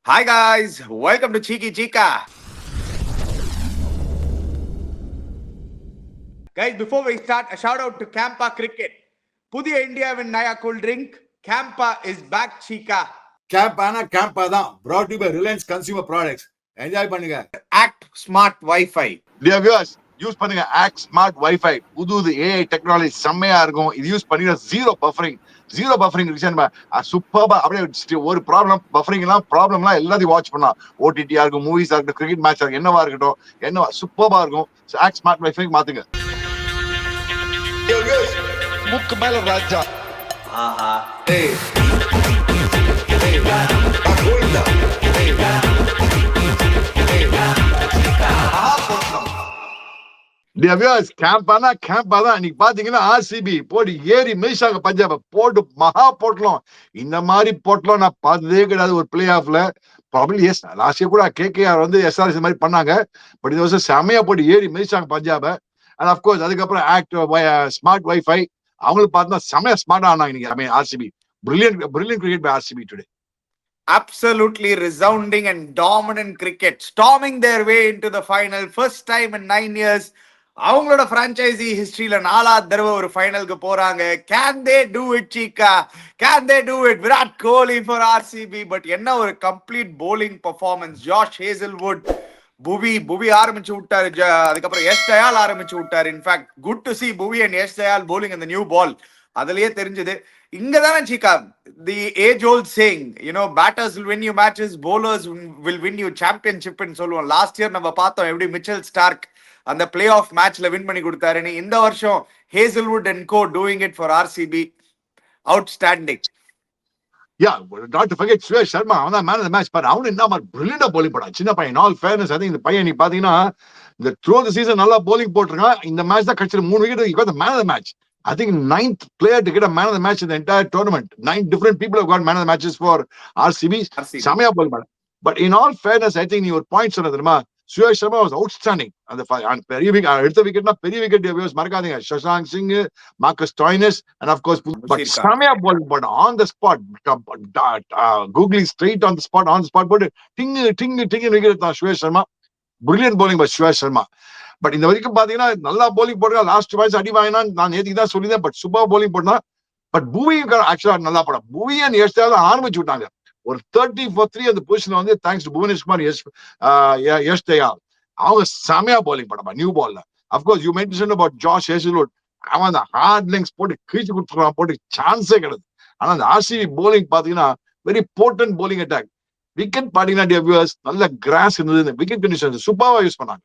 Hi guys, welcome to Cheeky Chica. Guys, before we start, a shout out to Campa Cricket. புதிய இந்தியாவின் நயா cool drink Campa is back, Chica. Campa தான் brought to you by Reliance Consumer Products. Enjoy பண்ணுங்க. Act Smart Wi-Fi. Dear viewers, use பண்ணுங்க act smart Wi-Fi. புது AI technology செம்மையா இருக்கும். இது யூஸ் பண்ணி ஜீரோ பஃபரிங் சூப்பர்பா. அப்படியே ஒரு ப்ராப்ளம்லாம் எல்லாத்தையும் வாட்ச் பண்ணலாம். ஓடிடியா இருக்கும், மூவிஸா இருக்கட்டும், கிரிக்கெட் மேட்சா இருக்கும், என்னவா இருக்கட்டும், சூப்பர்பா இருக்கும். ஆக்ட் ஸ்மார்ட் வைஃபை மாத்துங்க. முக்கு மேல ராஜா. ஆஹா. Dear viewers, கேம்பா தான். இன்னைக்கு பாத்தீங்கன்னா ஆர்சிபி போட்டு ஏறி மிதிச்சாங்க பஞ்சாப. போட்டு மகா போட்டலாம். இந்த மாதிரி போட்டலாம் நான் பார்த்ததே கிடையாது ஒரு பிளே ஆஃப்ல. ப்ராபபிலி எஸ், லாஸ்ட் இயர் கூட கேகேஆர் வந்து எஸ்ஆர்எஸ் மாதிரி பண்ணாங்க. பட் இந்த வருஷம் செமையா போட்டு ஏறி மிதிச்சாங்க பஞ்சாப. அண்ட் அப்கோர்ஸ் அதுக்கப்புறம் ஆக்ட் ஸ்மார்ட் வைஃபை அவங்களுக்கு பார்த்தா செமையா ஸ்மார்ட்டா ஆனாங்க இன்னைக்கு. RCB brilliant cricket by RCB today. Absolutely resounding and dominant cricket, storming their way into the final, first time in 9 years. அவங்களோட பிரான்ச்சைசி ஹிஸ்டரியில 4வது தடவை ஒரு ஃபைனலுக்கு போறாங்க. Can they do it Cheeka? Can they do it? Virat Kohli for RCB. But என்ன ஒரு complete bowling performance. Josh Hazlewood, Bhuvi ஆரம்பிச்சு விட்டாரு. அதுக்கப்புறம் யஷ் தயால் ஆரம்பிச்சு விட்டாரு. In fact good to see Bhuvi and Yash Dayal bowling அந்த நியூ பால். அதுலயே தெரிஞ்சது. இங்கதானே Cheeka the age old saying, batters will win you matches, bowlers will win you championship சொல்லுவோம். லாஸ்ட் இயர் நம்ம பார்த்தோம் எப்படி மிச்சல் ஸ்டார்க் அந்த பிளே ஆஃப் மேட்ச்ல வின் பண்ணி கொடுத்தாருன்னு. இந்த வருஷம் Hazlewood and co doing it for RCB. Outstanding. Not to forget Suresh Sharma. அவன் தான் man of the match. But அவனு என்ன மாதிரி பிரில்லியண்டா போலிங் போடான். சின்ன பையன். ஆல் ஃபேர்னஸ், அது இந்த பையன் நீ பாத்தீங்கன்னா இந்த த்ரூ தி சீசன் நல்லா போலிங் போட்டிருக்கான். இந்த மேட்ச் தான் கட்சியில் 3 wicket. He got the man of the match. I think 9th player to get a man of the match in the entire tournament. 9 different people have got man of the matches for RCB. Samaya ball. But in all fairness, I think your points on the Suresh Sharma was outstanding. And பெரிய விக்கெட்னா பெரிய wicket மறக்காதீங்க. Shashank Singh, Marcus Stoinis, and of course but Samaya ball but on the spot, googling straight on the spot போட்டு ting wicket தான் Suresh Sharma. Brilliant bowling by Suresh Sharma. But இந்த வரைக்கும் பாத்தீங்கன்னா நல்லா polling போடுறா. லாஸ்ட் மேட்ச் அடி வாங்கினா நான் நேற்றுக்கு தான் சொல்லியிருந்தேன். பட் சூப்பர் போலிங் போட்டா. பட் புவி ஆக்சுவலா நல்லா போட. புவி அண்ட் யஷ் தயால் ஆரம்பிச்சு விட்டாங்க. ஒரு 30-3 அந்த பொசிஷன்ல வந்து தேங்க்ஸ் டு புவனேஷ்குமார், யஷ் தயால் அவங்க செமையா போலிங் பண்ணப்பா நியூ பால்ல. Of course you mention about Josh Hazlewood. அவன் அந்த ஹார்ட் லெங்ஸ் போட்டு கிழிச்சு கொடுத்துருக்கான். போட்டு சான்ஸே கிடையாது. ஆனா அந்த ஆர்சிபி போலிங் பாத்தீங்கன்னா very portent polling attack. Wicket பாத்தீங்கன்னா டியர் வியூவர்ஸ் நல்ல கிராஸ் இருந்தது. விக்கெட் கண்டிஷன் சூப்பரா யூஸ் பண்ணாங்க.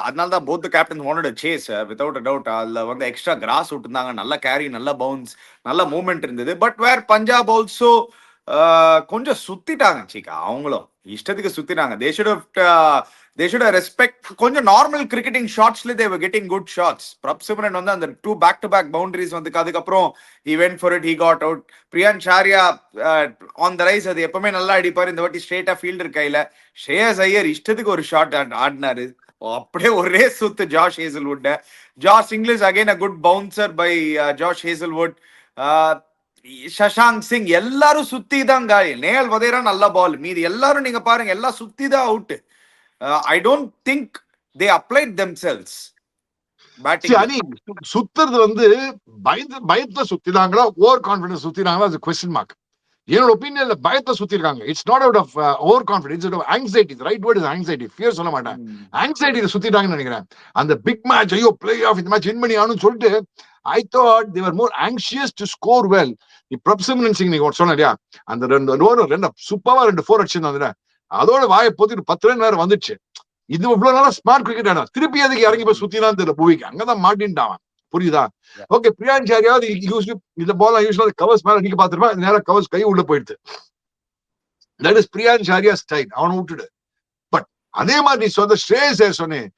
அதனால தான் both the captains wanted to chase without a doubt. அதுல வந்து எக்ஸ்ட்ரா கிராஸ் விட்டுருந்தாங்க. நல்ல கேரி, நல்ல பவுன்ஸ், நல்ல மூவ்மெண்ட் இருந்தது. பட் வேர் பஞ்சாப் ஆல்சோ கொஞ்சம் சுத்திட்டாங்க சீக்கா. அவங்களும் இஷ்டத்துக்கு சுத்திட்டாங்க. they should have respect. கொஞ்சம் நார்மல் கிரிக்கெட்டிங் ஷாட்ஸ்ல they were getting good shots. Prabhsimran வந்து அந்த 2 back-to-back பவுண்டரிஸ் வந்து அதுக்கப்புறம் he went for it, he got out. Priyansh Arya on the rise, அது எப்பவுமே நல்லா அடிப்பாரு. இந்த வாட்டி ஸ்ட்ரெயிட்டா ஃபீல்டர் கையில. ஸ்ரேயஸ் ஐயர் இஷ்டத்துக்கு ஒரு ஷாட் ஆடினாரு. அப்படியே ஒரே சுத்து Josh Hazlewood. Josh Inglis again a good bouncer by Josh Hazlewood. Shashank Singh எல்லாரும் சுத்தி தான் காய். நேல் வதேரா நல்ல பால். மீதி எல்லாரும் நீங்க பாருங்க எல்லாம் சுத்தி தான் out. I don't think they applied themselves. சுத்துறது வந்து பயத்துல சுத்தினாங்களா, ஓவர் கான்பிடன்ஸ் சுத்தினாங்களா, அது கொஸ்டின் மார்க். என்னோட ஒப்பீனியன்ல பயத்தை சுத்திருக்காங்க. It's not out of over confidence, it's out anxiety. Right word is anxiety. Fear சொல்ல மாட்டேன். ஆங்ஸைட்டில சுத்திட்டாங்கன்னு நினைக்கிறேன். அந்த பிக் மேட்ச், ஐயோ பிளே ஆஃப் இந்த மேட்ச் வின் பண்ணி ஆகணும்னு சொல்லிட்டு I thought they were more anxious to score well. பிரப்சிமரன் Singh நீங்க சொன்ன இல்லையா, அந்த ரெண்டு சூப்பரா 2 4 அடிச்சிருந்தாங்க. அதோட வாயை போத்திட்டு 10 ரன் வேற வந்துச்சு. இது இவ்வளவு நாளா ஸ்மார்ட் கிரிக்கெட் ஆனா திருப்பி அதுக்கு இறங்கி போய் சுத்தினான்னு தெரியல புவிக்கு. அங்கதான் மாட்டின்ட்டான். புரியுதா? ஓகே, பிரியான் ஷாரியாவது இந்த பால் யூஸ்வலா கவர்ஸ் மேல அடிக்க பாத்துருப்பேன். நேரம் கவர்ஸ் கை உள்ள போயிடுது. That is Priyansh Arya style. அவனை விட்டுடு. பட் அதே மாதிரி சொன்ன ஸ்ரேயஸ் ஐயர் சொன்னேன்,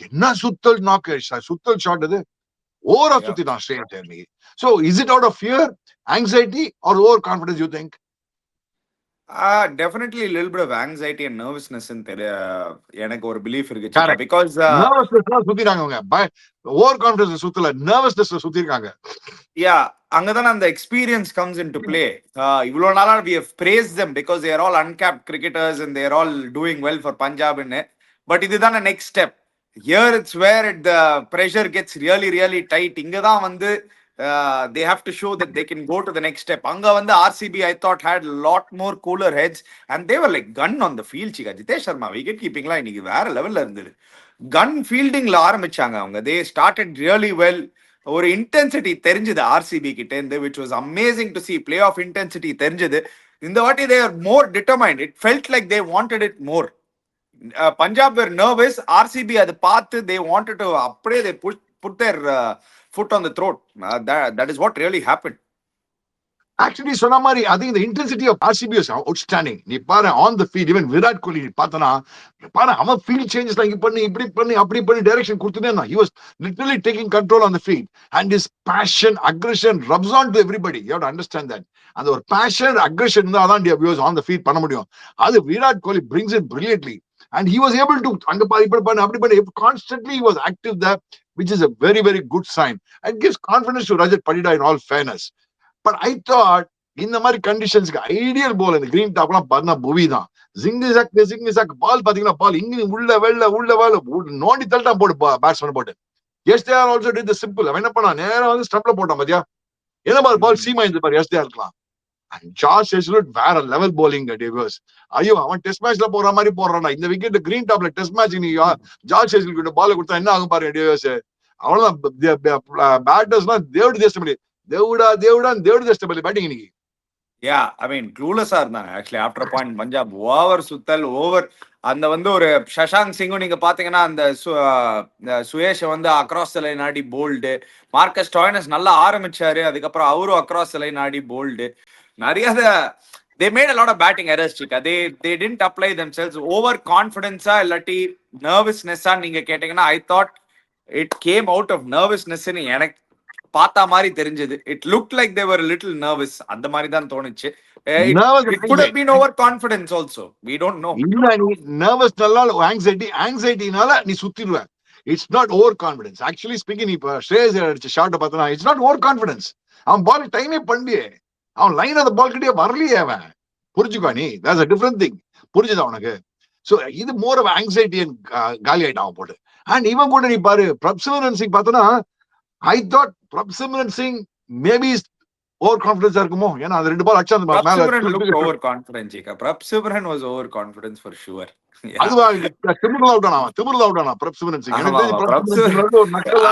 என்ன சுத்தல் நாக்கு சுத்தல் ஷாட் அது. ஓவரா சுத்திட்டான் ஸ்ரேயஸ் Iyer. So is it out of fear, anxiety or over confidence you think? Definitely a little bit of anxiety and nervousness எனக்கு ஒரு பிலீஃப் இருக்கு. பிகாஸ் நர்வஸ்னஸ் சுத்திராங்க. ஓவர் கான்ஃபிடன்ஸ் சுத்தல, நர்வஸ்னஸ் சுத்திருக்காங்க. அங்கதான் அந்த experience comes in to play. இவ்வளவு நாளா we have praised them because they are all uncapped cricketers and they are all doing well for Punjab in it. But இதுதான் next step. Here it's where the pressure gets really really tight. இங்கதான் வந்து they have to show that they can go to the next step. அங்க வந்து RCB I thought had a lot more cooler heads and they were like gun on the field. Cheeka Jitesh Sharma wicket கீப்பிங்லாம் இன்னைக்கு வேற லெவல்ல இருந்தது. கன் ஃபீல்டிங்ல ஆரம்பிச்சாங்க அவங்க. they started really well. ஒரு இன்டென்சிட்டி தெரிஞ்சது ஆர்சிபி கிட்ட இருந்து, which was amazing to see. Play off intensity தெரிஞ்சது. இந்த வாட்டி they are more determined. It felt like they wanted it more. Punjab were nervous. RCB அதை பார்த்து they wanted to அப்படியே they put their foot on the throat. That is what really happened. Actually சொன்ன மாதிரி I think the intensity of RCB is outstanding. நீ பாரு on the field, even Virat Kohli பார்த்தனா பாரு அவன் ஃபீல்ட் சேஞ்சஸ் இங்க பண்ணி இப்படி பண்ணி அப்படி பண்ணி டைரக்ஷன் கொடுத்துட்டே இருந்தான். he was literally taking control on the field and his passion aggression rubs on to everybody. You have to understand that. அந்த ஒரு passion aggression இருந்தா தான் வியூஸ் ஆன் த ஃபீல்ட் பண்ண முடியும். அது Virat Kohli brings it brilliantly and he was able to அங்க பாரு இப்படி பண்ணி அப்படி பண்ணி constantly he was active there, which is a very very good sign and gives confidence to Rajat Padida in all fairness. But I thought இந்த மாதிரி கண்டிஷன்ஸ்க்கு ideal பால் இந்த green டாப்லாம் பார்த்தா புவி தான். ஜிங்கு பால் பாத்தீங்கன்னா பால் இங்க உள்ள வெள்ள நோண்டி தள்ளிட்டா போடு பேட்ஸ்மேன் போட்டு. Yes they are also did the simple. அவன் என்ன பண்ணா நேரா வந்து ஸ்டம்ப்ல போட்டான் பாத்தியா. என்ன பால் சீமா இந்த பாரு எஸ் தே இருக்கலாம். ஜார்ஜ் ஹேசல்வுட் வேற லெவல் bowling டேவிஸ். ஐயோ அவன் டெஸ்ட் மேட்ச்ல போற மாதிரி போடுறான்டா. இந்த விக்கெட் கிரீன் டாப்ல டெஸ்ட் மேட்ச் நீ ஜார்ஜ் ஹேசல்வுட் கிட்ட பால் கொடுத்தா என்ன ஆகும் பாரு டேவிஸ். அவ்வளவுதான் பேட்டர்ஸ்லாம் தேவடு தேசப்படி தேவடு தேசப்படி பேட்டிங் இன்னைக்கு. Yeah, I mean, clueless-ஆ இருந்தாங்க actually after a point. Punjab over சுத்தல் ஓவர் அந்த வந்து ஒரு சஷாங்க் சிங்கும் நீங்க பாத்தீங்கன்னா அந்த சுயேஷ வந்து அக்ராஸ் லைன் ஆடி போல்டு. மார்க்கஸ் ஸ்டாய்னஸ் நல்லா ஆரம்பிச்சாரு, அதுக்கப்புறம் அவரும் அக்ராஸ் லைன் ஆடி போல்டு. நிறைய they made a lot of batting errors chica. They didn't apply themselves. Over confidence-ஆ இல்லாட்டி nervousness-ஆ நீங்க கேட்டீங்கன்னா I thought it came out of nervousness ன்னு எனக்கு பார்த்தா மாதிரி தெரிஞ்சது. It look like they were little nervous. அந்த மாதிரி தான் தோணுச்சு. It could have been over confidence also. We don't know. இல்ல நீ நர்வஸ் நல்லா ஆங்ஸைட்டினால நீ சுத்திடுவ. It's not over confidence. Actually speaking இப்ப ஸ்ரேயஸ் அடிச்ச ஷாட் பார்த்தா இட்ஸ் நாட் ஓவர் கான்ஃபிடன்ஸ். அவன் பால் டைமே பண்ணியே அவன் லைன் அந்த பால் கிட்டே வரலையே அவன். புரிஞ்சுக்கோ நீ that's a different thing. புரிஞ்சுதா உனக்கு? சோ இது மோர் ஆஃப் ஆங்ஸைட்டி அண்ட் காலி ஆயிட்டான் அவன் போட்டு. அண்ட் இவன் கூட நீ பாரு பிரப்சிமரன் சிங் பார்த்தனா I thought Prabhsimran Singh maybe is overconfidence இருக்குமோ. ஏன்னா அது ரெண்டு பால் அடிச்சா அந்த மேல over confidence Eka. பிரப்சிமரன் was over confidence for sure. அதுவா திமிர்ல அவுட் ஆனா பிரப்சிமரன் சிங்.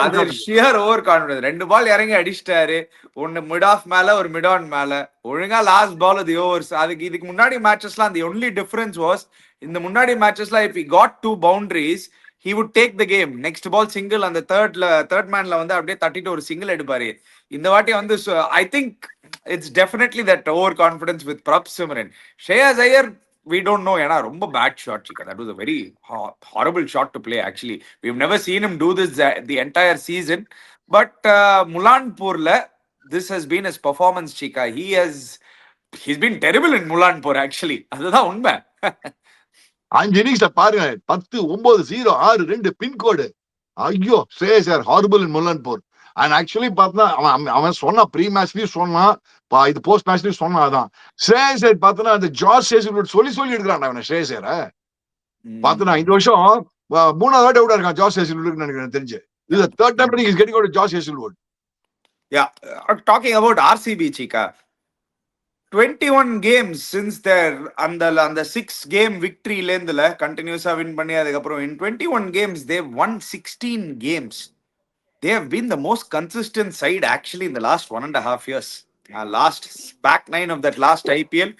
அது ஷியர் ஓவர் கான்ஃபிடன்ஸ். ரெண்டு பால் இறங்கி அடிச்சிட்டாரு. ஒன்னு மிட் ஆஃப் மேல ஒரு மிட் ஆன் மேல. ஒழுங்கா லாஸ்ட் பால் அது ஓவர்ஸ். அதுக்கு இதுக்கு முன்னாடி மேட்சஸ்லாம் the only difference was இந்த முன்னாடி மேட்சஸ்ல if he got 2 boundaries he would take the game. Next ball single and the third manல வந்து அப்படியே தட்டிட்டு ஒரு சிங்கிள் எடுப்பாரு. இந்த வாட்டி வந்து I think it's definitely that over confidence with Prabhsimran. Shreyas Iyer we don't know. ஏன்னா ரொம்ப bad shot chica. That was a very horrible shot to play actually. We've never seen him do this the entire season. But Mulanpurla this has been his performance chica. He's been terrible in Mulanpur actually. அதுதான் உண்மை. 5 இன்னிங்ஸ்ல பாருங்க 10 9 0 6 2 பின்கோடு. ஐயோ Shreyas Iyer horrible in Mullanpur. And actually பார்த்தா அவன் சொன்னா pre மேட்ச்லயும் சொன்னான், இது போஸ்ட் மேட்ச்லயும் சொன்னா. அதான் ஸ்ரேயஸ் ஐயர் பார்த்தனா அந்த ஜார்ஜ் ஹேசல்வுட் சொல்லி எடுக்கிறான் அவனை. ஸ்ரேயஸ் ஐயரை பார்த்தனா இந்த வருஷம் 3வது வாட்டி அவுட்டா இருக்கான் ஜார்ஜ் ஹேசல்வுட் எனக்கு தெரிஞ்சு. இது third time is getting out George Hazlewood. Yeah, talking about RCB chica. 21 games since their அந்த 6 game victory லேந்துல கண்டினியூஸா வின் பண்ணி அதுக்கப்புறம் in 21 games they've won 16 games. They have been the most consistent side actually in the last 1.5 years. Last back 9 of that last IPL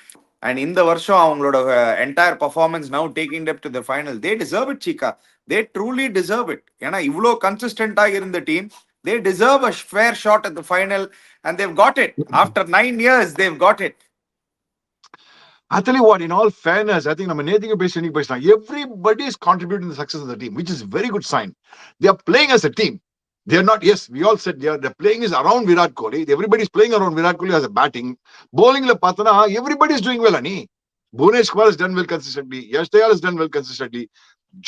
and in the வருஷம் அவங்களோட entire performance now taking them to the final. They deserve it chica. They truly deserve it. ஏன்னா இவ்ளோ கன்சிஸ்டன்ட்டா இருந்த team they deserve a fair shot at the final and they've got it. After 9 years they've got it. I tell you what, in all fairness, I think நம்ம நேத்திக்கு பேசலாம். Everybody is contributing to the success of the team, which is a very good sign. They are playing as a team. They are not, yes, we all said they're playing is around Virat Kohli. Everybody is playing around Virat Kohli as a batting. Bowling la பார்த்தனா everybody is doing well ani. Bhunesh Kumar has done well consistently. Yash Dayal has done well consistently.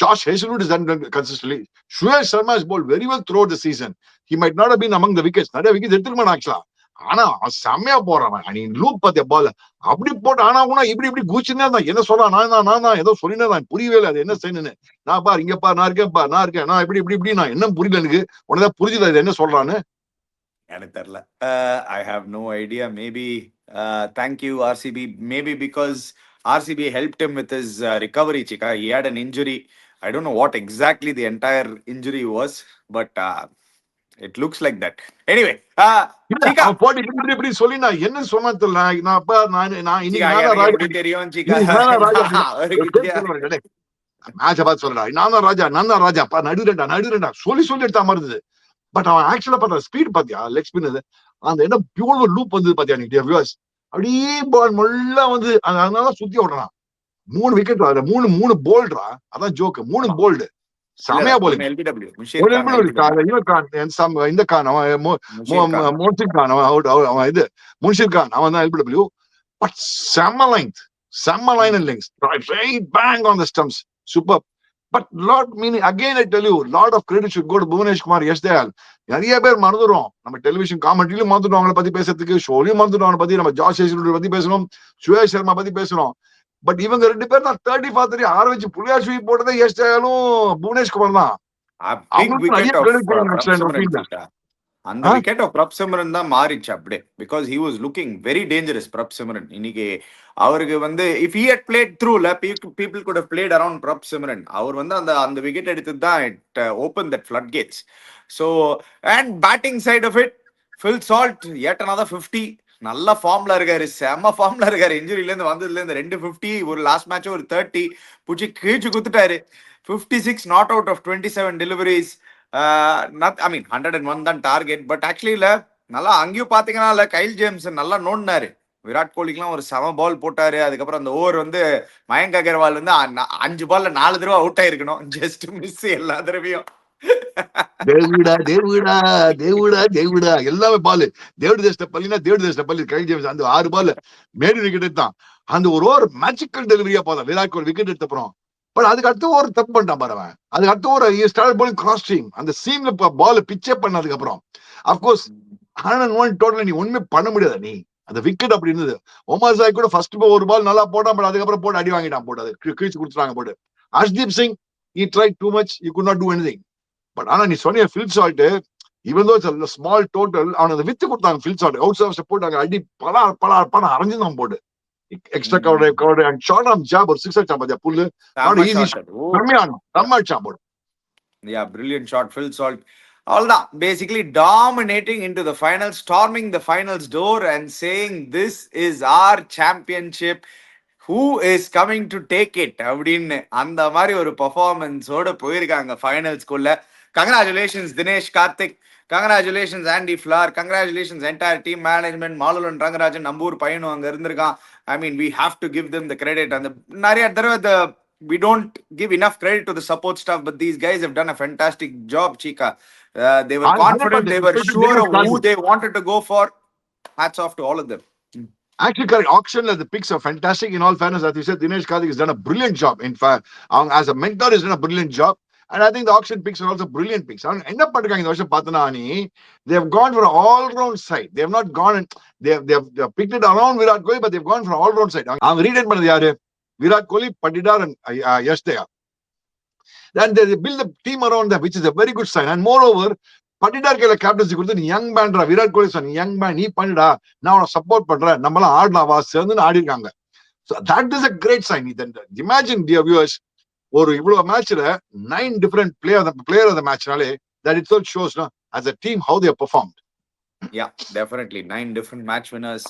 Josh Hazlewood has done well consistently. Suyash Sharma has bowled very well throughout the season. He might not have been among the wickets. Nada wickets எடுத்துக்கமாட்டான் actually. ஆனா அவன் செம்மையா போறான். நீ loop பாத்தியா பால் அப்படி போட்டு ஆனா கூட இப்படி குச்சினே தான். என்ன சொல்றான்? நான் தான் ஏதோ சொல்லினே தான். புரியவே இல்லை அது என்ன செய்யணும்னு. நான் பாரு இங்க பாரு, நான் இருக்கேன் நான் இப்படி நான் என்ன புரியல எனக்கு. உனதான் புரிஞ்சுல இது என்ன சொல்றான்னு. எனக்கு தெரியல. I have no idea. Maybe thank you RCB. Maybe because RCB helped him with his recovery, Chika. He had an injury. I don't know what exactly the entire injury was, but it looks like that. Anyway, Chika. அவன் போட்டு இப்படி சொல்லி நான் என்ன சொன்னா தெரியல. நான் அப்ப நான் இன்னைக்கு Chika, நான் தான் எனக்கு ராஜா. எப்படி தெரியும், Chika? இன்னைக்கு நான் தான் ராஜா. அவருக்கு மேட்ச பார்த்து சொல்றா நான் தான் ராஜா நடுறேன்டா சொல்லி எடுத்த மாதிரி இருந்தது. பட் அவன் ஆக்சுவலா பார்த்தா ஸ்பீட் பாத்தியா, லெக் ஸ்பின் அந்த என்ன பியூர் லூப் வந்து பாத்தியா நீ வியூவர்ஸ். அப்படியே பால் முள்ள வந்து அதனால சுத்தி ஓடுறான். 3 விக்கெட், 3 போல்டா. அதான் ஜோக்கு. 3 போல்டு செமையா போலிங். LBW இந்த கான் அவன் முன்ஷிர் கான் அவன் இது முன்ஷிர் கான் அவன் தான் LBW. பட் செம்ம line and length right bang on the stumps. Super. But lot meaning again I tell you lot of credit should go to புவனேஷ் குமார், யஷ் தயால். நிறைய பேர் மறந்துடுறோம். நம்ம டெலிவிஷன் காமெண்ட்ரியிலும் மறந்துட்டோம் அவங்களை பத்தி பேசுறதுக்கு, ஷோலையும் மறந்துட்டோம் அவங்களை பத்தி. நம்ம ஜாஷ் ஹேசல்வுட் பத்தி பேசணும், சுரேஷ் சர்மா பத்தி பேசணும். பட் இவங்க 2 பேர் தான் 30-40 ஆரம்பிச்சு புள்ளியார் ஸ்வீப் போட்டதே யஷ் தயாலும் புவனேஷ் குமார் தான். அந்த விக்கெட் ஆஃப் பிரப்சிமரன் தான் மாறிச்சு அப்படியே. Because he was looking very dangerous Prabhsimran. இன்னைக்கு அவருக்கு வந்து இஃப் ஹி ஹட் பிளேட் த்ரூல people could have played around Prabhsimran. அவர் வந்து அந்த விக்கெட் எடுத்தது தான் it open that flood gates. So and batting side of it Phil Salt yet another 50. நல்ல ஃபார்ம்ல இருக்காரு, செம்ம ஃபார்ம்ல இருக்காரு. இன்ஜுரியில இருந்து வந்ததுல இருந்து 2 50, ஒரு லாஸ்ட் மேட்ச் ஒரு 30 புடிச்சு கீழ்ச்சி குத்துட்டாரு. 56 நாட் அவுட் ஆஃப் 27 டெலிவரிஸ். ஐ மீன் 101 தான் டார்கெட். பட் ஆக்சுவலி நல்லா அங்கேயும் பாத்தீங்கன்னா கைல் ஜேம்ஸ் நல்லா நோண்டினாரு. விராட் கோலிக்குலாம் ஒரு செம பால் போட்டாரு. அதுக்கப்புறம் அந்த ஓவர் வந்து மயங்க் அகர்வால் வந்து 5 பால்ல 4 தடவை அவுட் ஆயிருக்கணும். ஜஸ்ட் மிஸ் எல்லா தடவையும். தேவுடா எல்லாமே பால். தேவடு தேச பள்ளி கைல் ஜேம்ஸ் அந்த 6 பால் மேடு விக்கெட் எடுத்தான். அந்த ஒரு ஓவர் மேஜிக்கல் டெலிவரியா போதான் விராட் கோலி விக்கெட் எடுத்த அப்புறம். பட் அதுக்கு அடுத்த ஒரு தப்பு பண்ணிட்டான் பாரு அவன். அதுக்கு அடுத்த ஒரு ஸ்டார்ட் பாலிங் கிராஸ் ஸ்ட்ரீம் அந்த சீம்ல பால் பிச்சே பண்ணதுக்கு அப்புறம் அப்கோர்ஸ் 101 டோட்டல் நீ ஒண்ணுமே பண்ண முடியாது. நீ அந்த விக்கெட் அப்படி இருந்தது. ஒமர் சாய் கூட ஃபர்ஸ்ட் ஒரு பால் நல்லா போட்டான். பட் அதுக்கப்புறம் போட்டு அடி வாங்கிட்டான். போட்டு அது கிழிச்சு கொடுத்துட்டாங்க போட்டு. Harshdeep Singh he tried too much, he could not do anything. But ஆனா நீ சொன்னிய Phil Salt even though it's a small total அவன் அந்த வித்து கொடுத்தாங்க. ஃபில் சால்ட் அவுட் சர்வீஸ் போட்டாங்க. அடி பல அரைஞ்சுதான் போட்டு extra cover and short arm job ஒரு 6 அடிச்சான் பாத்தியா புல்லு. Yeah, brilliant shot, Phil Salt. All that basically dominating into the finals, storming the finals door and saying this is our championship. Who is coming to take it? அப்படின்னு அந்த மாதிரி ஒரு பெர்ஃபார்மன்ஸோட போயிருக்காங்க ஃபைனல்ஸ்குள்ள. Congratulations Dinesh Karthik, congratulations Andy Flower, congratulations entire team management. Malolan Rangarajan நம்பூர் பையனும் அங்க இருந்திருக்கான். I mean, we have to give them the credit. And நிறைய தடவை we don't give enough credit to the support staff, but these guys have done a fantastic job, Chika. They were confident, they were sure of who they wanted to go for. Hats off to all of them. Actually, correct. Auction, the picks are fantastic. In all fairness, as you said, Dinesh Karthik has done a brilliant job. In fact, as a mentor, he's done a brilliant job. And I think the auction picks are also brilliant picks. End up in the Varsha Patanani, they have gone for an all-round side. They have not gone and they have picked it around Virat Kohli, but they've gone for an all-round side. I'm reading Virat Kohli, Patidar, and Yash Dayal. Then they build the team around them, which is a very good sign. And moreover, Patidar ke captaincy கொடுத்து நீ young மேன்டா Virat Kohli சொன்ன young man நீ பண்ணுடா நான் உன support பண்றேன் நம்மலாம் ஆடலாவா சேர்ந்து ஆடி இருக்காங்க. So that is a great sign. Then imagine, dear viewers, ஒரு இவ்வளவு மேட்ச்ல 9 different player of the matchனாலே that itself shows as a team how they have performed. Yeah, definitely 9 different match winners.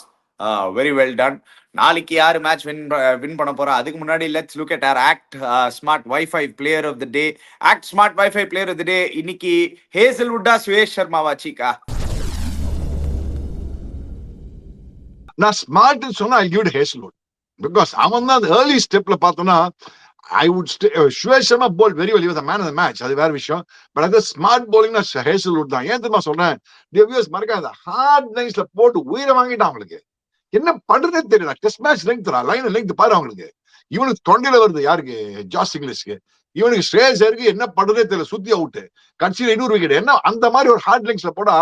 Very well done. நாளைக்கு யாரு match win பண்ண போறா அதுக்கு முன்னாடி let's look at our Act Smart Wi-Fi player of the day. Act Smart Wi-Fi player of the day இன்னைக்கு ஹேசல்வுட்டா சுரேஷ் சர்மாவா சீக்கா? நான் smart சொன்னா I give it Hazelwood because அவன் தான் early stepல பார்த்தோம்னா I would stay. Suresh Sharma bowled very well. He was the man of the match. அது வேற விஷயம். But அது ஸ்மார்ட் bowling Hazelwood தான். ஏன் தெரியுமா சொல்றேன்? The viewers மறக்காத ஹார்ட் லைன்ஸ்ல போட்டு உயிரை வாங்கிட்டான் அவங்களுக்கு. என்ன பண்றதே தெரியல. Test match length line length பாரு அவங்களுக்கு. இவனுக்கு தொண்டையில வருது யாருக்கு? ஜாஸ் இங்கிலீஷ்க்கு. இவனுக்கு ஸ்ரேயஸ் இருக்கு என்ன பண்றதே தெரியல. சுத்தி அவுட் கட்சியில 200 விக்கெட். என்ன அந்த மாதிரி ஒரு ஹார்ட் லைன்ஸ்ல போடா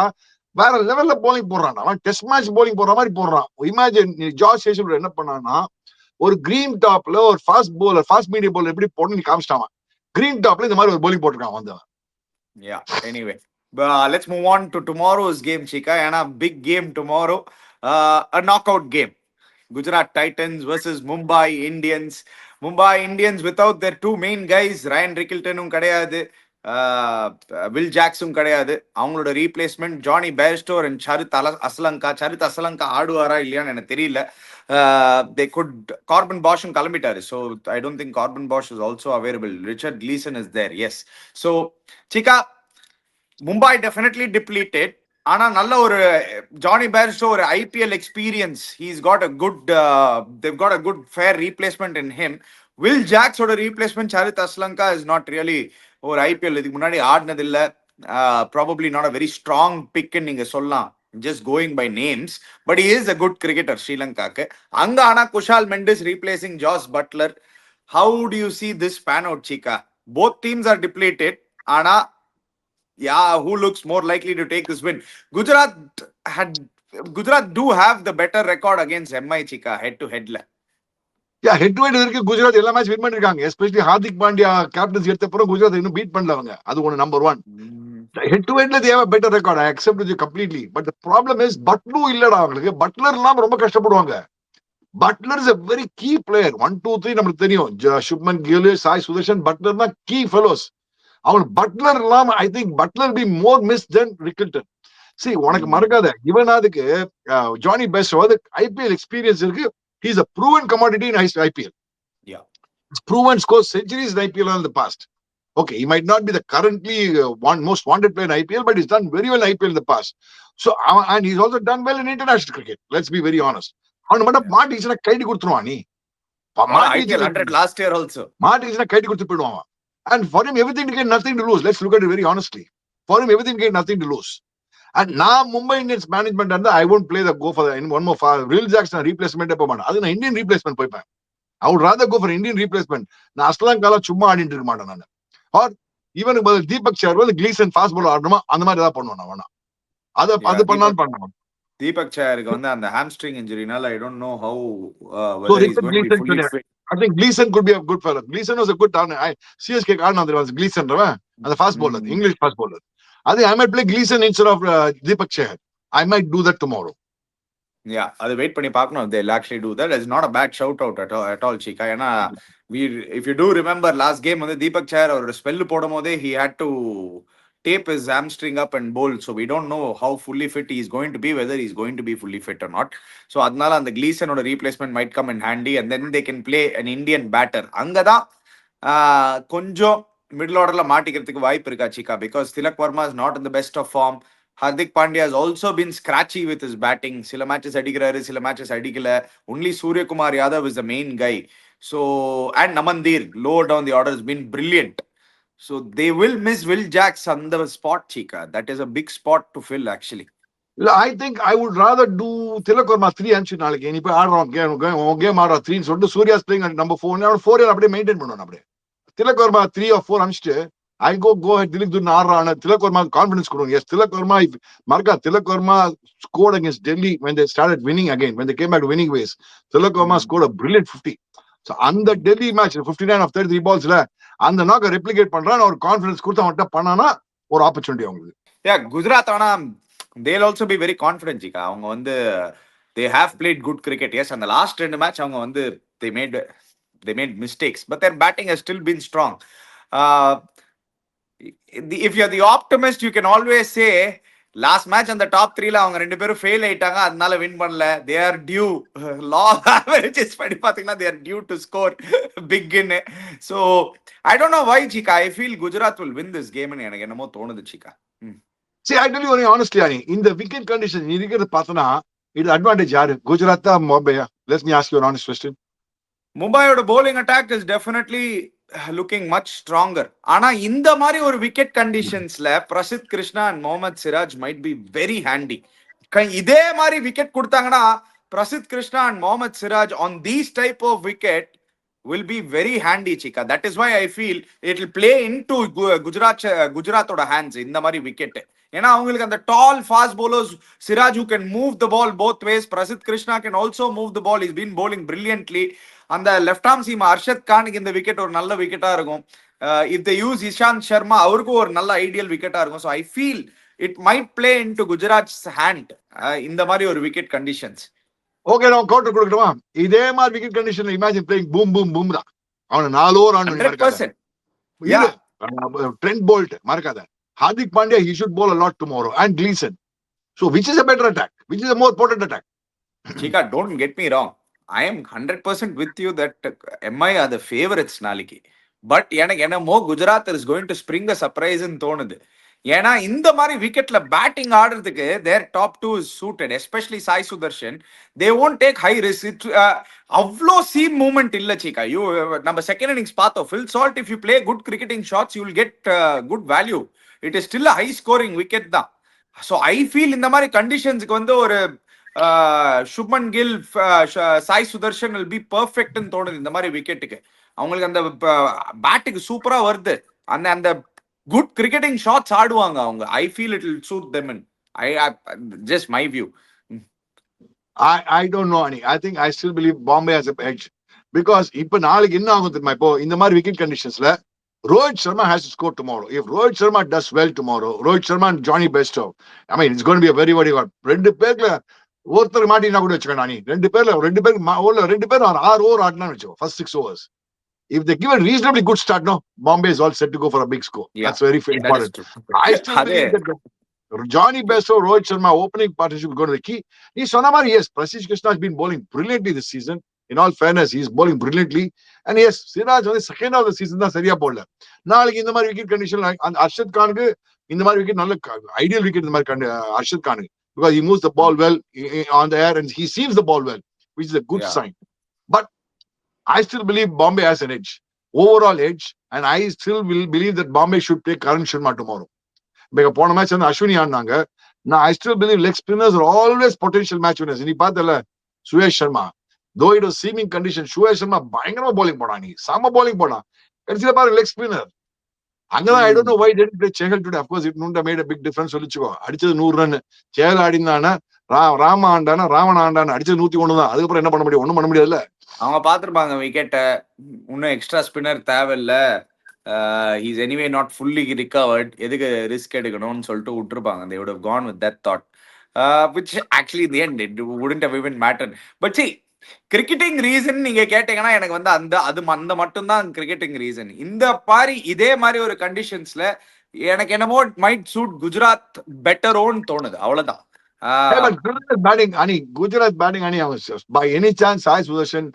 வேற லெவல்ல போலிங் போடுறான். அவன் டெஸ்ட் மேட்ச் போலிங் போடுற மாதிரி போடுறான். இமேஜின் ஜார்ஜ் ஹேசல்வுட் என்ன பண்ணான்னா, ஒரு கிரீன் டாப்ல ஒரு ஃபாஸ்ட் மீடியம் பவுலர் எப்படி போடணும் நீ காமிச்சிட்டான். கிரீன் டாப்ல இந்த மாதிரி ஒரு போலிங் போட்டிருக்கான் வந்தவன். Yeah, anyway. Let's move on to tomorrow's game, Chika. And a big game tomorrow. A knockout game. Gujarat Titans versus Mumbai Indians. Mumbai Indians without their two main guys, Ryan Rickelton கிடையாது, Will ஜாக்ஸும் கிடையாது. அவங்களோட replacement Jonny Bairstow and Charith Asalanka ஆடுவாரா இல்லையான்னு எனக்கு தெரியல. They could carbon பாஷும் கிளம்பிட்டாரு. So I don't think Corbin Bosch is also available. Richard Gleeson is there. Yes. So Chika, Mumbai definitely depleted. ஆனா நல்ல ஒரு ஜானி பேர்ஸ்டோ ஒரு IPL experience. He's got a good they've got a good fair replacement in him. Will ஜாக்ஸோட replacement Charith Asalanka is not really ஒரு IPL இதுக்கு முன்னாடி ஆடினது இல்ல. Probably not a very strong பிக்னு நீங்க சொல்லலாம், just going by names, but he is a good cricketer ஸ்ரீலங்காக்கு. அங்க ஆனா Kusal Mendis replacing Jos Buttler. How do you see this pan out, Chika? Both teams are depleted. ஆனா yeah, who looks more likely to take this win? Gujarat do have the better record against MI, Chika, head to head. Head to head இருக்கு. குஜராத் எல்லா match win பண்ணிருக்காங்க. Especially Hardik Pandya captaincy எடுத்த அப்புறம் குஜராத் இன்னும் beat பண்ணல அவங்க. அது ஒன்னு நம்பர் 1. ஹெட் டு ஹெட்ல தேவை better record. I accept it completely. But the problem is பட்லு இல்லடா அவங்களுக்கு. பட்லர் இல்லாம ரொம்ப கஷ்டப்படுவாங்க. Buttler is a very key player. 1 2 3 நமக்கு தெரியும். சுப்மன் கில், சாய் சுதர்ஷன், பட்லர் தான் கீ ஃபெலோஸ். அவன் பட்லர் இல்லாம I think Buttler be more miss then Rickelton. சரி, உனக்கு மறக்காத இவனாதுக்கு ஜானி பெஸ்ட் வந்து ஐபிஎல் எக்ஸ்பீரியன்ஸ் இருக்கு. He is a proven commodity in IPL. Yeah. He's proven scores centuries in IPL in the past. Okay, he might not be the currently most wanted player in IPL, but he's done very well in IPL in the past. So, and he's also done well in international cricket. Let's be very honest. அவன் மட்டும் மாட்டிச்சுன்னா கைடி கொடுத்துருவான். நீ IPL 100 last year also. மாட்டிச்சுன்னா கைடி கொடுத்து போயிடுவான். And for him, everything to get, nothing to lose. Let's look at it very honestly. For him, everything to get, nothing to lose. And நான் Mumbai Indians management வந்து I won't play the go for one more Will Jackson replacement போக மாட்டேன். அது நான் Indian replacement போய்ப்பேன். I would rather go for Indian replacement. நான் அஸ்லாங்கால சும்மா ஆடிட்டு இருக்க மாட்டேன் நான். ஆர் இவனுக்கு பதில் தீபக் சேர் வந்து கிளீசன் ஃபாஸ்ட் பால் ஆடணுமா அந்த மாதிரி ஏதாவது பண்ணுவேன். வேணா அது பண்ணாலும் பண்ணுவேன். தீபக் சேருக்கு வந்து அந்த ஹாம்ஸ்ட்ரிங் இன்ஜுரினால I don't know how I think Gleeson could be a good fellow. Gleeson was a good talent. CSK ஆடினா there was Gleeson அந்த fast bowler, English fast bowler. I might play Gleeson instead of Deepak Chahar. I might do that tomorrow. Yeah, அது wait பண்ணி பார்க்கணும். They'll actually do that. It's not a bad shout out at all, Chika. ஏன்னா if you do remember last game வந்து தீபக் சேர் ஒரு spell போடும்போதே he had to tape his hamstring up and bowl. So we don't know how fully fit he is going to be, whether he is going to be fully fit or not. So அதனால அந்த Gleeson ஓட replacement might come in handy and then they can play an Indian batter. அங்கதான் கொஞ்சம் middle ஆர்டர்ல மாட்டிக்கிறதுக்கு வாய்ப்பு இருக்கா Chika, because Tilak Varma is not in the best of form. Hardik Pandya has also been scratchy with his batting. சில matches அடிக்கிறாரு, சில matches அடிக்கல. Only Suryakumar Yadav is the main guy. So and Namandir lower down the order has been brilliant. So they will miss Will Jacks on the spot, Chika. That is a big spot to fill actually. I think I would rather do Tilak Varma 3 அஞ்சு நாளைக்கு. நீ போய் ஆடுறோம் game ஆடுற 3ன்னு சொல்லிட்டு Surya's playing at number 4 அப்படியே maintain பண்ணுவான். அப்படியே Tilak Varma 3 or 4 அமிச்சிட்டு I go ahead Dilip Durna ஆடுறான். Tilak Varma கான்ஃபிடன்ஸ் கொடுங்க. Yes, Tilak Varma Tilak Varma scored against Delhi when they started winning again, when they came back to winning ways. Tilak Varma scored a brilliant 50. So அந்த Delhi match 59 of 33 balls-ல அந்த நாக்க replicate பண்றான். ஒரு confidence கொடுத்து அவன்கிட்ட பண்ணானா ஒரு ஆப்பர்ச்சுனிட்டி அவங்களுக்கு. Yeah, Gujarat ஆனா they'll also be very confident, Chika. அவங்க வந்து they have played good cricket. Yes, and the last 2 match அவங்க வந்து they made mistakes, but their batting has still been strong. If you're the optimist, you can always say last match on the top 3ல அவங்க ரெண்டு பேரும் fail ஆயிட்டாங்க, அதனால win பண்ணல. They are due. Law of averages படி பாத்தீங்கன்னா they are due to score big in. So I don't know why, Chika. I feel Gujarat will win this game ன்னு எனக்கு என்னமோ தோணுது, Chika. See, I tell you very honestly, இந்த wicket condition இருக்கிறது பார்த்தனா இது அட்வான்டேஜ் யாரு? குஜராத்தா மும்பையா? Let me ask you an honest question. மும்பையோட bowling attack is definitely looking much stronger. ஆனா இந்த மாதிரி ஒரு விக்கெட் கண்டிஷன்ஸ்ல Prasidh Krishna and Mohammed Siraj might be very handy. இதே மாதிரி விக்கெட் கொடுத்தாங்கன்னா Prasidh Krishna and Mohammed Siraj on these type of wicket will be very handy, Chika. That is why I feel it will play into Gujaratோட hands இந்த மாதிரி விக்கெட். ஏன்னா அவங்களுக்கு அந்த டால் fast bowlers, Siraj who can move the ball both ways, Prasidh Krishna can also move the ball, he's been bowling brilliantly. அந்த left arm seam Arshad கானுக்கு இந்த wicket ஒரு நல்ல விக்கெட்டா இருக்கும். If they use Ishant Sharma, அவருக்கும் ஒரு நல்ல ஐடியல் விக்கெட்டா இருக்கும். So I feel it might play in to Gujarat's hand இந்த மாதிரி ஒரு விக்கெட் கண்டிஷன்ஸ். ஓகே, நான் கவுண்டர் கொடுக்கணுமா? இதே மாதிரி விக்கெட் கண்டிஷன்ல imagine playing boom boom boom தான். அவனை 4 ஓவர் ஆன் 100%. ட்ரெண்ட் போல்ட் மறக்காத. Hardik Pandya he should bowl a lot tomorrow and Gleason. So which is a better attack? Which is a more potent attack? Chika, don't get me wrong. I am 100% with you that MI are the favorites நாளைக்கு. But எனக்கு என்னமோ Gujarat is going to spring a சர்ப்ரைஸ்ன்னு தோணுது. ஏன்னா இந்த மாதிரி விக்கெட்ல batting ஆடுறதுக்கு their top 2 is suited, especially Sai Sudharsan. They won't take high risk. அவ்வளோ சீம் மூவ்மெண்ட் இல்ல சீக்கா. நம்ம செகண்ட் இன்னிங்ஸ் பார்த்தோம். Phil Salt if you play good cricketing shots you will get good value. It is still high scoring wicket தான். So I feel இந்த மாதிரி கண்டிஷன்ஸ்க்கு வந்து ஒரு சுப்மன் கில், சாய் சுதர்ஷன் வில் பி பர்ஃபெக்ட்னு தோணுது இந்த மாதிரி விக்கெட்டுக்கு. அவங்களுக்கு அந்த பேட்டுக்கு சூப்பரா வருது. அந்த அந்த குட் கிரிக்கெட்டிங் ஷாட்ஸ் ஆடுவாங்க அவங்க. I feel it will suit them in. I just my view. I don't know any. I think I still believe Bombay has a edge because இப்ப நாளைக்கு என்ன ஆகும் தெரியுமா? இப்போ இந்த மாதிரி wicket கண்டிஷன்ஸ்ல Rohit Sharma has to score tomorrow. If Rohit Sharma does well tomorrow, Rohit Sharma and Johnny Bairstow, I mean it's going to be a very very hard. ரெண்டு பேர்ல ஒருத்தர் மாட்டினா கூட வச்சுக்கணும். நீ ரெண்டு பேர் 6 ஓவர் ஆடினான்னு வச்சுக்கோ, first 6 overs. If they give a reasonably good start, no, Bombay is all set to go for a big score. Yeah, that's very important. I still believe that Johnny Bairstow, Rohit Sharma opening partnership is going to be the key. He Sonamari, yes, Prasidh Krishna has been bowling brilliantly this season. In all fairness, he is bowling brilliantly. And yes, Siraj on the second half of the season தான் சரியா போடல. நாளைக்கு இந்த மாதிரி wicket condition Arshad கானுக்கு இந்த மாதிரி wicket நல்ல ஐடியல் விக்கெட் இந்த மாதிரி Arshad கானுக்கு, because he moves the ball well on the air and he sees the ball well, which is a good sign. But I still believe Bombay has an edge, overall edge, and I still will believe that Bombay should play Karan Sharma tomorrow. Because போன match வந்து அஸ்வினி ஆடினாங்க. Now I still believe leg spinners are always potential match winners. நீ பார்த்தல Suyash Sharma, though it was seeming condition, Suyash Sharma பயங்கரமா bowling போடான். நீ செம bowling போடான். கடைசியில பாரு leg spinner. அங்கதான் I don't know why they didn't play Chehal today. Of course it wouldn't have made a big difference. சொல்லிச்சுக்கோ, அடிச்சது 100 run. Chehal ஆடினானா, Rama ஆண்டானா, Ravana ஆண்டானா, அடிச்சது 101 தான். அதுக்கப்புறம் என்ன பண்ண முடியும்? ஒண்ணும் பண்ண முடியாதுல்ல. அவங்க பாத்துருப்பாங்க விக்கெட்ட, இன்னும் எக்ஸ்ட்ரா ஸ்பின்னர் தேவையில்ல, he's anyway not fully recovered, எதுக்கு ரிஸ்க் எடுக்கணும்னு சொல்லிட்டு விட்டுருப்பாங்க. they would have gone with that thought, which actually in the end it wouldn't have even mattered. but see, cricketing reason நீங்க கேட்டீங்கன்னா எனக்கு வந்து அந்த மட்டும் தான் கிரிக்கெட்டிங் ரீசன். இந்த மாதிரி இதே மாதிரி ஒரு கண்டிஷன்ஸ்ல எனக்கு என்னமோ மைட் சூட் குஜராத் பெட்டரோன்னு தோணுது. அவ்வளவுதான். குஜராத் பேட்டிங் அணி by any chance Sai Sudharsan,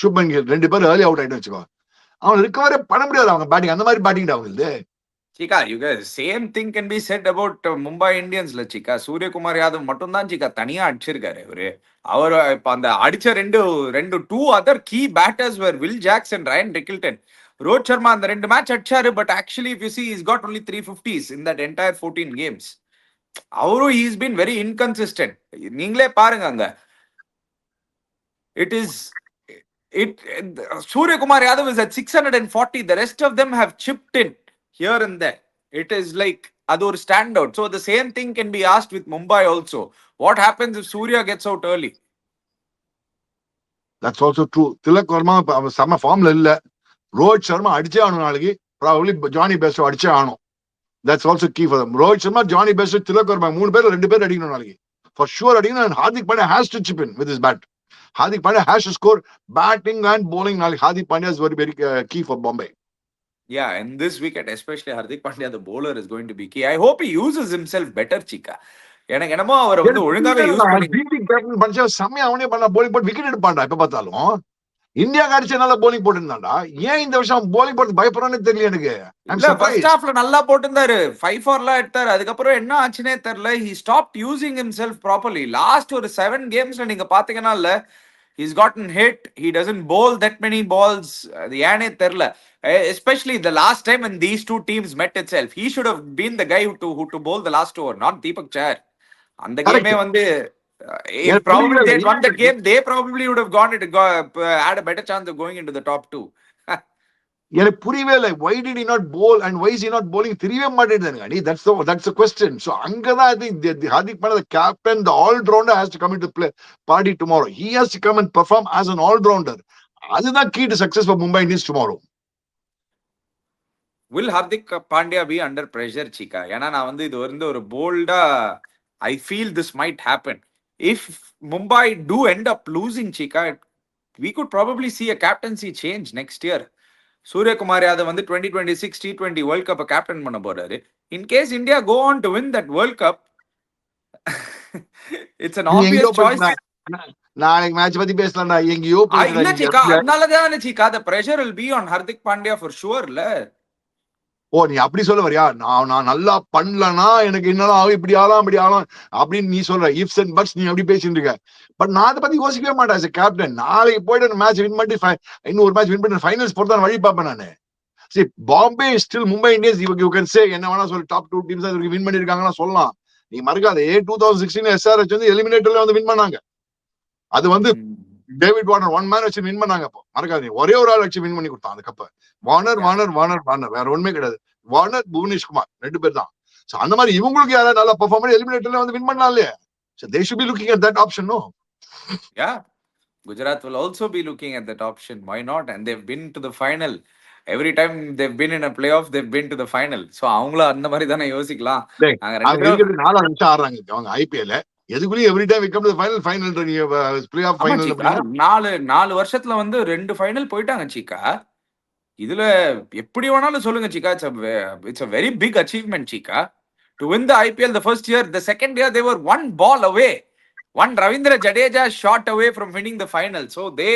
Shubman Gill ரெண்டு பேரும் ஏர்லி அவுட் ஆயிட்டு வச்சுக்கோ, அவங்க ரிகவரே பண்ண முடியாது. அவங்க பேட்டிங் அந்த மாதிரி பேட்டிங் அவங்களுக்கு. Cheeka, you same thing can be said about Mumbai இந்தியன்ஸ்ல. சிக்கா, சூரியகுமார் யாதவ் மட்டும் தான் சிக்கா தனியா அடிச்சிருக்காரு. அவர் இப்ப அந்த அடிச்ச ரெண்டு two other key batters were Will Jacks and Ryan Rickelton. Rohit Sharma அந்த 2 மேட்ச் அடிச்சாரு. But actually if you see he's got only 350s in that entire 14 games. அவரும் he's been very inconsistent. நீங்களே பாருங்க அங்க. Suryakumar Yadav is at 640. The rest of them have chipped in here and there. It is like அது ஒரு stand out. So the same thing can be asked with Mumbai also. What happens if Surya gets out early? That's also true. Tilak Verma செம ஃபார்ம்ல இல்ல. ரோஹித் சர்மா அடிச்சே ஆகணும் நாளைக்கு. Probably Johnny Bairstow அடிச்சே ஆகணும். That's also key for them. Rohit Sharma, Johnny Bairstow, Tilak Verma 3 பேர் 2 பேர் அடிக்கணும் நாளைக்கு. For sure அடிக்கணும். And Hardik Pandya has to chip in with his bat. Hardik Pandya has to score batting and bowling. நாளைக்கு Hardik Pandya is very very key for Bombay. Yeah, and this wicket, especially Hardik Pandya, the bowler, is going to be key. I hope he uses himself better, Chika. எனக்கு என்னமோ அவர் வந்து ஒழுங்காவே use பண்ணி captain பஞ்சா செம்மையா அவனே பண்ண bowling போட்டு wicket எடுப்பான்டா. எப்ப பார்த்தாலும் இந்தியாக்கு அடிச்ச நல்லா bowling போட்டுருந்தான்டா. ஏன் இந்த வருஷம் bowling போட்டு பயப்படுறானே தெரியல எனக்கு. ஃபர்ஸ்ட் ஹாஃப்ல நல்லா போட்டுருந்தாரு. 5-4 எடுத்தாரு. அதுக்கப்புறம் என்ன ஆச்சுனே தெரியல. he stopped using himself properly. Last ஒரு 7 கேம்ஸ்ல நீங்க பாத்தீங்கன்னா இல்ல, he's gotten hit. He doesn't bowl that many balls. ஏனே தெரியல. Especially the last time when these two teams met itself, he should have been the guy who to bowl the last over, not Deepak Chahar. அந்த கேமே வந்து If probably they won that game, they probably would have had a better chance of going into the top 2. எனக்கு புரியவே இல்லை. Why did he not bowl and why is he not bowling? தெரியவே மாட்டேங்குது. That's the question. So அங்கதான் I think Hardik Pandya, the captain, the all-rounder has to come into play party tomorrow. He has to come and perform as an all-rounder. அதுதான் key to success for Mumbai Indians tomorrow. Will Hardik Pandya be under pressure, Chika? ஏன்னா நான் வந்து இது வந்து ஒரு போல்டா I feel this might happen. If Mumbai do end up losing, Chika, we could probably see a captaincy change next year. Surya Kumar Yadav வந்து 2026 T20 World Cup captain பண்ண போறாரு. In case India go on to win that World Cup, it's an obvious choice. நாளைக்கு match பத்தி பேசலாம்டா. எங்கேயோ இல்ல Chika, அதனாலதான் Chika, the pressure will be on Hardik Pandya for sure. ஓ, நீ அப்படி சொல்ல வரியா? நான் நல்லா பண்ணலன்னா எனக்கு என்னதான் ஆகும், இப்படி ஆகலாம் அப்படி ஆகலாம் அப்படின்னு நீ சொல்ற. இஃப்ஸ் அண்ட் பட்ஸ் நீ அப்படி பேசிட்டு இருக்க. பட் நான் அதை பத்தி யோசிக்கவே மாட்டேன். கேப்டன் நாளைக்கு போயிட்டு மேட்ச் வின் பண்ணி இன்னொரு மேட்ச் வின் பண்ணி ஃபைனல்ஸ் போறதான் வழி பார்ப்பேன் நானு. சரி, Bombay still Mumbai Indians you can say என்ன வேணா சொல்லி டாப் 2 டீம்ஸ் வின் பண்ணிருக்காங்கன்னா சொல்லலாம். நீ மறக்காத 2016 SRH வந்து எலிமினேட்டர்ல வந்து வின் பண்ணாங்க. அது வந்து டேவிட் வார்னர் ஒன் மேன் வச்சு வின் பண்ணாங்க. அப்போ மறக்காது, ஒரே ஒரு ஆள் வச்சு வின் பண்ணி கொடுத்தான் அந்த கப்பை. வார்னர் வேற ஒண்ணுமே கிடையாது. வார்னர், புவனேஷ்குமார் 2 பேர் தான். சோ அந்த மாதிரி இவங்களுக்கு யாராவது நல்லா பெர்ஃபார்ம் பண்ணி எலிமினேட்டர்ல வந்து வின் பண்ணலாம் இல்லையா? So they should be looking at that option, no? Yeah, Gujarat will also be looking at that option. Why not? And they've been to the final. Every time they've been in a playoff, they've been to the final. So அவங்கள அந்த மாதிரி தானே யோசிக்கலாம். அவங்க 4 நிமிஷம் ஆடுறாங்க அவங்க IPL. எதுக்குள்ளே every time we come to the final playoff final. 4 வருஷத்துல வந்து 2 ஃபைனல் போயிட்டாங்க Chika. இதுல எப்படி வேணாலும் சொல்லுங்க Chika, it's a very big achievement Chika. To win the IPL the first year, the second year they were 1 ball away. One Ravindra Jadeja shot away from winning the final. So they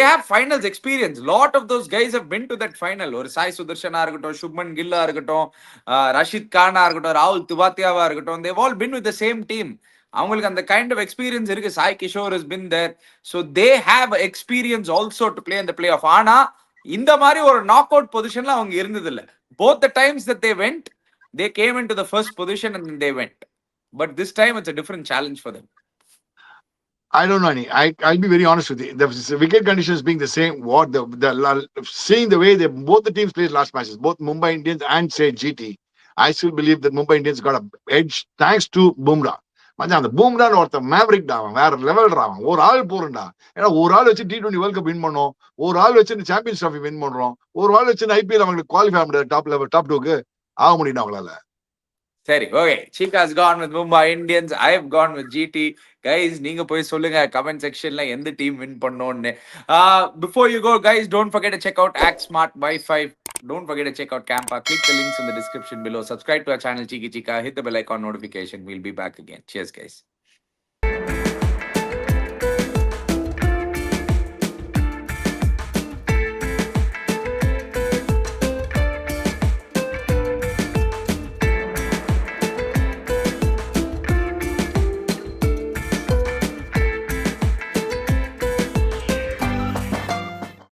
have finals experience. Lot of those guys have been to that final. Or Sai Sudarshan irukattum, Shubman Gill irukattum, Rashid Khan irukattum, Rahul Tewatia irukattum, they've all been with the same team. அவங்களுக்கு அந்த kind of experience இருக்கு. Sai Kishore has been there. So they have experience also to play in the playoff. ஆனா இந்த மாதிரி ஒரு knock out பொசிஷன்ல அவங்க இருந்தது இல்ல. Both the times that they went, they came into the first position and then they went. But this time it's a different challenge for them. I don't know, Ani. I'll be very honest with you. The wicket conditions being the same, seeing the way both the teams played last matches, both Mumbai Indians and say GT, I still believe that Mumbai Indians got an edge thanks to Bumrah. அந்த பூம்ரான்னு ஒருத்தன் Maverick அவன் வேற level அவன். ஒரு ஆள் போறா. ஏன்னா ஒரு ஆள் வச்சு T20 வேர்ல்ட் கப் வின் பண்ணோம், ஒரு ஆள் வச்சு சாம்பியன்ஸ் ட்ராஃபி வின் பண்றோம், ஒரு ஆள் வச்சு IPL அவங்களுக்கு குவாலிஃபை ஆக முடியாது டாப் 2க்கு ஆக முடியும் அவங்களால. சரி, okay. Chika has gone with Mumbai Indians. I have gone with GT. Guys, நீங்க போய் சொல்லுங்க கமெண்ட் செக்ஷன்ல எந்த டீம் வின் பண்ணோம்னு. Before you go, guys, don't forget to check out Act Smart Wi-Fi. Don't forget to check out Campa. Click the links in the description below. Subscribe to our channel Cheeky Chika. Hit the bell icon notification. We'll be back again. Cheers, guys.